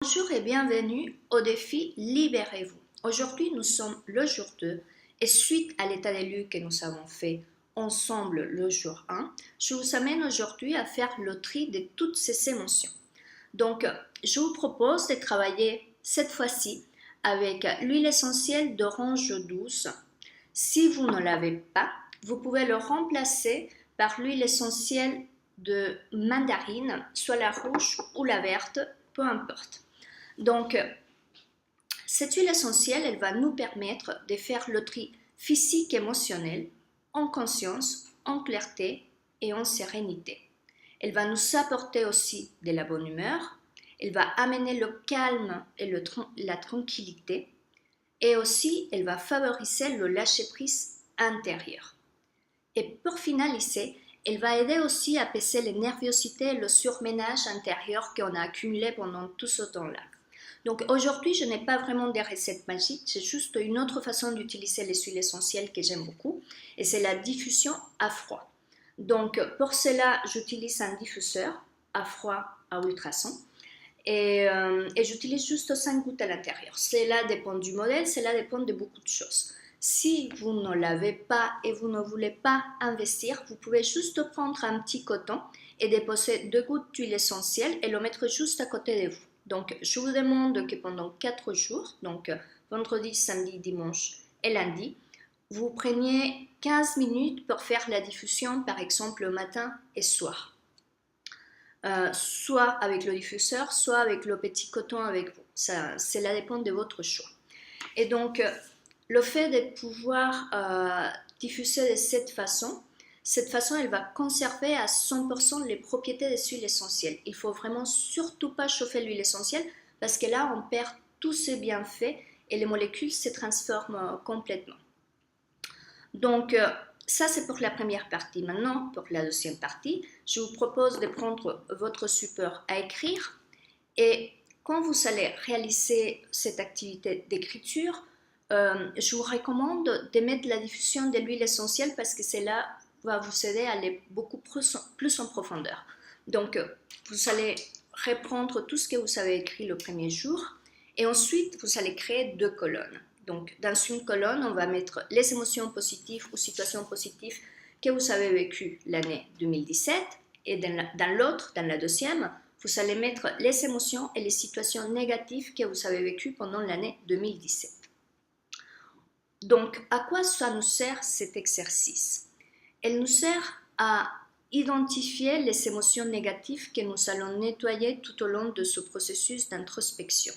Bonjour et bienvenue au défi Libérez-vous. Aujourd'hui, nous sommes le jour 2 et suite à l'état des lieux que nous avons fait ensemble le jour 1, je vous amène aujourd'hui à faire le tri de toutes ces émotions. Donc, je vous propose de travailler cette fois-ci avec l'huile essentielle d'orange douce. Si vous ne l'avez pas, vous pouvez le remplacer par l'huile essentielle de mandarine, soit la rouge ou la verte, peu importe. Donc, cette huile essentielle, elle va nous permettre de faire le tri physique et émotionnel en conscience, en clarté et en sérénité. Elle va nous apporter aussi de la bonne humeur, elle va amener le calme et la tranquillité et aussi elle va favoriser le lâcher-prise intérieur. Et pour finaliser, elle va aider aussi à apaiser les nervosités et le surménage intérieur qu'on a accumulé pendant tout ce temps-là. Donc aujourd'hui, je n'ai pas vraiment des recettes magiques, c'est juste une autre façon d'utiliser les huiles essentielles que j'aime beaucoup et c'est la diffusion à froid. Donc pour cela, j'utilise un diffuseur à froid à ultrasons et j'utilise juste 5 gouttes à l'intérieur. Cela dépend du modèle, cela dépend de beaucoup de choses. Si vous ne l'avez pas et vous ne voulez pas investir, vous pouvez juste prendre un petit coton et déposer 2 gouttes d'huile essentielle et le mettre juste à côté de vous. Donc, je vous demande que pendant 4 jours, donc vendredi, samedi, dimanche et lundi, vous preniez 15 minutes pour faire la diffusion, par exemple le matin et soir. Soit avec le diffuseur, soit avec le petit coton avec vous. Cela dépend de votre choix. Et donc, le fait de pouvoir diffuser de cette façon, elle va conserver à 100% les propriétés des huiles essentielles. Il ne faut vraiment surtout pas chauffer l'huile essentielle parce que là, on perd tous ses bienfaits et les molécules se transforment complètement. Donc, ça, c'est pour la première partie. Maintenant, pour la deuxième partie, je vous propose de prendre votre support à écrire et quand vous allez réaliser cette activité d'écriture, je vous recommande de mettre la diffusion de l'huile essentielle parce que cela va vous aider à aller beaucoup plus en profondeur. Donc, vous allez reprendre tout ce que vous avez écrit le premier jour et ensuite, vous allez créer 2 colonnes. Donc, dans une colonne, on va mettre les émotions positives ou situations positives que vous avez vécues l'année 2017 et dans l'autre, dans la deuxième, vous allez mettre les émotions et les situations négatives que vous avez vécues pendant l'année 2017. Donc, à quoi ça nous sert cet exercice? Elle nous sert à identifier les émotions négatives que nous allons nettoyer tout au long de ce processus d'introspection.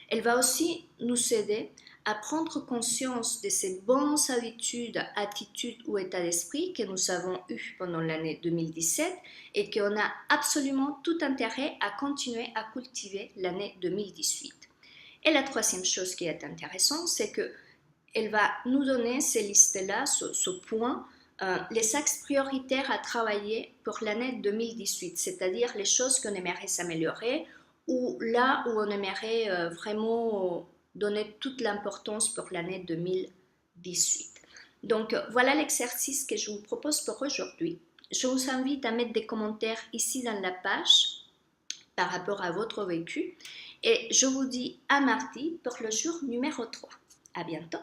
Elle va aussi nous aider à prendre conscience de ces bonnes habitudes, attitudes ou états d'esprit que nous avons eus pendant l'année 2017 et qu'on a absolument tout intérêt à continuer à cultiver l'année 2018. Et la troisième chose qui est intéressante, c'est qu'elle va nous donner ces listes-là, ce point, les axes prioritaires à travailler pour l'année 2018, c'est-à-dire les choses qu'on aimerait s'améliorer ou là où on aimerait vraiment donner toute l'importance pour l'année 2018. Donc voilà l'exercice que je vous propose pour aujourd'hui. Je vous invite à mettre des commentaires ici dans la page par rapport à votre vécu et je vous dis à mardi pour le jour numéro 3. À bientôt.